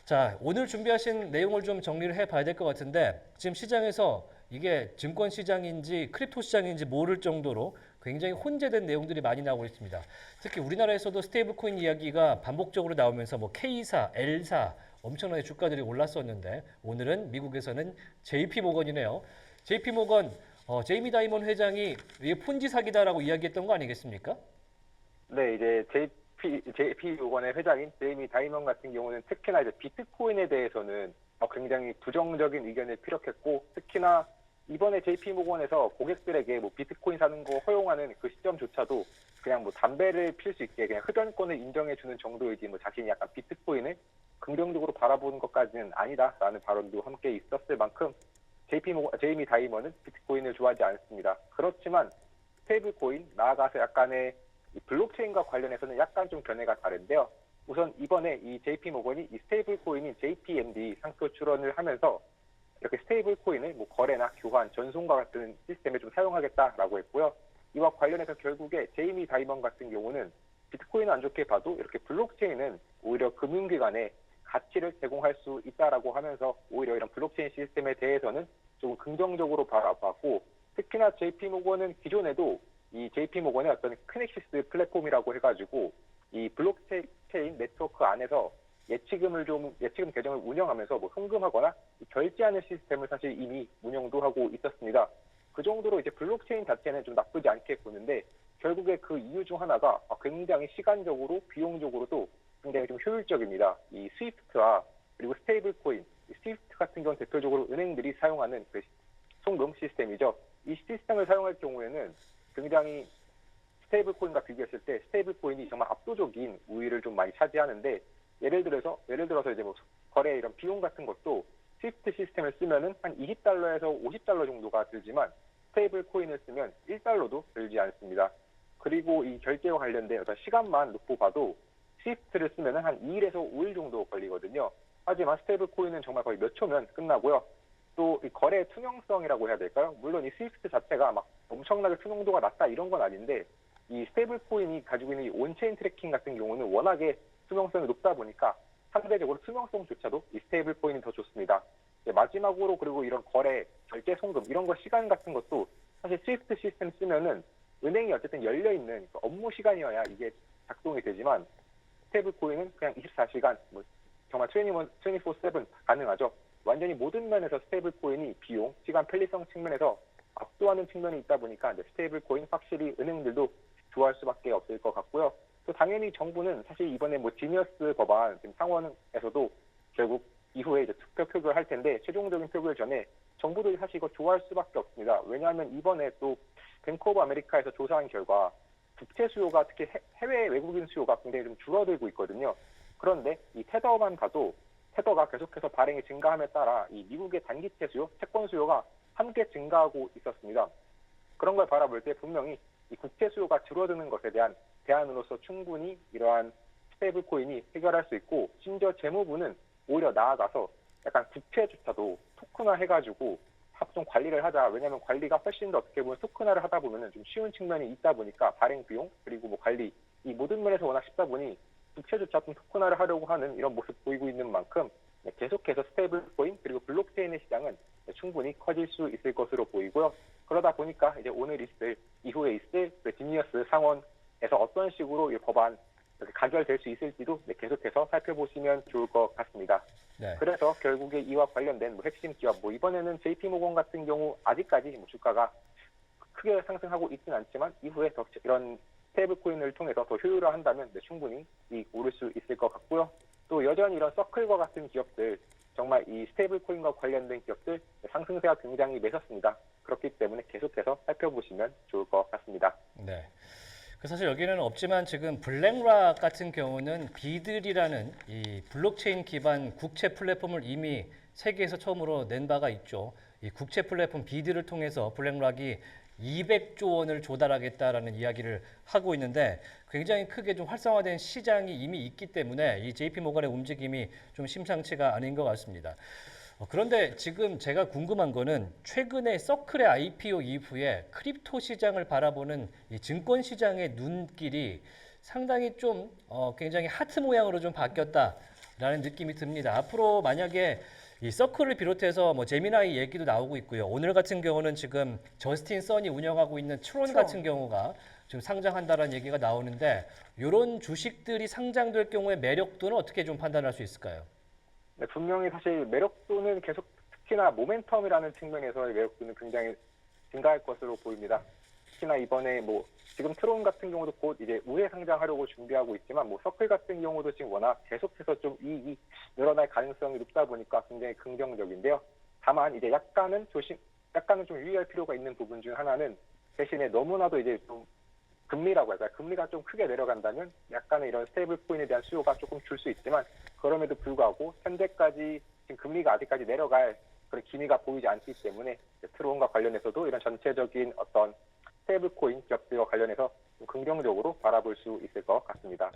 자, 오늘 준비하신 내용을 좀 정리를 해봐야 될 것 같은데 지금 시장에서 이게 증권 시장인지 크립토 시장인지 모를 정도로 굉장히 혼재된 내용들이 많이 나오고 있습니다. 특히 우리나라에서도 스테이블 코인 이야기가 반복적으로 나오면서 뭐 K사, L사 엄청나게 주가들이 올랐었는데 오늘은 미국에서는 JP 모건이네요. JP 모건 제이미 다이먼 회장이 이게 폰지 사기다라고 이야기했던 거 아니겠습니까? 네, 이제 JP 모건의 회장인 제이미 다이먼 같은 경우는 특히나 이제 비트코인에 대해서는 굉장히 부정적인 의견을 피력했고, 특히나 이번에 JP 모건에서 고객들에게 뭐 비트코인 사는 거 허용하는 그 시점조차도 그냥 뭐 담배를 필 수 있게 그냥 흡연권을 인정해주는 정도이지, 뭐 자신이 약간 비트코인을 긍정적으로 바라보는 것까지는 아니다라는 발언도 함께 있었을 만큼 제이미 다이먼은 비트코인을 좋아하지 않습니다. 그렇지만 스테이블 코인, 나아가서 약간의 이 블록체인과 관련해서는 약간 좀 견해가 다른데요. 우선 이번에 이 JP 모건이 이 스테이블 코인인 JPMD 상표 출원을 하면서 이렇게 스테이블 코인을 뭐 거래나 교환, 전송과 같은 시스템에 좀 사용하겠다라고 했고요. 이와 관련해서 결국에 제이미 다이먼 같은 경우는 비트코인은 안 좋게 봐도 이렇게 블록체인은 오히려 금융기관에 가치를 제공할 수 있다라고 하면서 오히려 이런 블록체인 시스템에 대해서는 조금 긍정적으로 바라봤고, 특히나 JP 모건은 기존에도 이 JP 모건의 어떤 크넥시스 플랫폼이라고 해가지고 이 블록체인 네트워크 안에서 예치금 계정을 운영하면서 뭐 송금하거나 결제하는 시스템을 사실 이미 운영도 하고 있었습니다. 그 정도로 이제 블록체인 자체는 좀 나쁘지 않게 보는데, 결국에 그 이유 중 하나가 굉장히 시간적으로 비용적으로도 굉장히 좀 효율적입니다. 이 스위프트와 그리고 스테이블 코인, 스위프트 같은 경우는 대표적으로 은행들이 사용하는 그 송금 시스템이죠. 이 시스템을 사용할 경우에는 굉장히 스테이블 코인과 비교했을 때 스테이블 코인이 정말 압도적인 우위를 좀 많이 차지하는데, 예를 들어서 이제 뭐 거래 이런 비용 같은 것도 스위프트 시스템을 쓰면은 한 20달러에서 50달러 정도가 들지만 스테이블 코인을 쓰면 1달러도 들지 않습니다. 그리고 이 결제와 관련된 어떤 시간만 놓고 봐도 스위프트를 쓰면은 한 2일에서 5일 정도 걸리거든요. 하지만 스테이블 코인은 정말 거의 몇 초면 끝나고요. 또 이 거래 투명성이라고 해야 될까요? 물론 이 스위프트 자체가 막 엄청나게 투명도가 낮다 이런 건 아닌데, 이 스테이블 코인이 가지고 있는 이 온체인 트래킹 같은 경우는 워낙에 투명성이 높다 보니까 상대적으로 투명성조차도 이 스테이블 코인이 더 좋습니다. 마지막으로 그리고 이런 거래, 결제 송금 이런 거 시간 같은 것도 사실 스위프트 시스템 쓰면은 은행이 어쨌든 열려 있는 업무 시간이어야 이게 작동이 되지만, 스테이블 코인은 그냥 24시간 뭐 정말 24/7 가능하죠. 완전히 모든 면에서 스테이블 코인이 비용, 시간 편리성 측면에서 압도하는 측면이 있다 보니까 스테이블 코인 확실히 은행들도 좋아할 수밖에 없을 것 같고요. 또 당연히 정부는 사실 이번에 뭐 지니어스 법안 지금 상원에서도 결국 이후에 이제 투표 표결을 할 텐데, 최종적인 표결 전에 정부도 사실 이거 좋아할 수밖에 없습니다. 왜냐하면 이번에 또 뱅크 오브 아메리카에서 조사한 결과 국채 수요가, 특히 해외 외국인 수요가 굉장히 좀 줄어들고 있거든요. 그런데 이 테더만 봐도 테더가 계속해서 발행이 증가함에 따라 이 미국의 단기채 수요, 채권 수요가 함께 증가하고 있었습니다. 그런 걸 바라볼 때 분명히 이 국채 수요가 줄어드는 것에 대한 대안으로서 충분히 이러한 스테이블 코인이 해결할 수 있고, 심지어 재무부는 오히려 나아가서 약간 국채조차도 토큰화 해가지고 좀 관리를 하자. 왜냐하면 관리가 훨씬 더 어떻게 보면 토큰화를 하다 보면 좀 쉬운 측면이 있다 보니까 발행 비용 그리고 뭐 관리 이 모든 면에서 워낙 쉽다 보니 국채조차 좀 토큰화를 하려고 하는 이런 모습 보이고 있는 만큼 계속해서 스테이블 코인 그리고 블록체인의 시장은 충분히 커질 수 있을 것으로 보이고요. 그러다 보니까 이제 이후에 있을 그 지니어스 상원에서 어떤 식으로 이 법안 이렇게 가결될 수 있을지도 계속해서 살펴보시면 좋을 것 같습니다. 네. 그래서 결국에 이와 관련된 뭐 핵심 기업, 뭐 이번에는 JP 모건 같은 경우 아직까지 뭐 주가가 크게 상승하고 있지는 않지만 이후에 더 이런 스테이블 코인을 통해서 더 효율화한다면 충분히 오를 수 있을 것 같고요. 또 여전히 이런 서클과 같은 기업들, 정말 이 스테이블 코인과 관련된 기업들 상승세가 굉장히 매섭습니다. 그렇기 때문에 계속해서 살펴보시면 좋을 것 같습니다. 네. 사실 여기는 없지만 지금 블랙락 같은 경우는 비들이라는 이 블록체인 기반 국채 플랫폼을 이미 세계에서 처음으로 낸 바가 있죠. 이 국채 플랫폼 비드를 통해서 블랙락이 200조 원을 조달하겠다라는 이야기를 하고 있는데 굉장히 크게 좀 활성화된 시장이 이미 있기 때문에 이 JP 모건의 움직임이 좀 심상치가 아닌 것 같습니다. 그런데 지금 제가 궁금한 거는 최근에 서클의 IPO 이후에 크립토 시장을 바라보는 이 증권 시장의 눈길이 상당히 좀 굉장히 하트 모양으로 좀 바뀌었다. 라는 느낌이 듭니다. 앞으로 만약에 이 서클을 비롯해서 뭐 제미나이 얘기도 나오고 있고요. 오늘 같은 경우는 지금 저스틴 선이 운영하고 있는 트론 같은 경우가 지금 상장한다라는 얘기가 나오는데 이런 주식들이 상장될 경우에 매력도는 어떻게 좀 판단할 수 있을까요? 네, 분명히 사실 매력도는 계속 특히나 모멘텀이라는 측면에서의 매력도는 굉장히 증가할 것으로 보입니다. 특히나 이번에 뭐 지금 트론 같은 경우도 곧 이제 우회 상장하려고 준비하고 있지만 뭐 서클 같은 경우도 지금 워낙 계속해서 좀 이익이 늘어날 가능성이 높다 보니까 굉장히 긍정적인데요. 다만 이제 약간은 좀 유의할 필요가 있는 부분 중 하나는 대신에 너무나도 이제 좀 금리라고 할까요? 금리가 좀 크게 내려간다면 약간의 이런 스테이블 코인에 대한 수요가 조금 줄 수 있지만 그럼에도 불구하고 현재까지 지금 금리가 아직까지 내려갈 그런 기미가 보이지 않기 때문에 트론과 관련해서도 이런 전체적인 어떤 스테이블 코인 기업들과 관련해서 좀 긍정적으로 바라볼 수 있을 것 같습니다.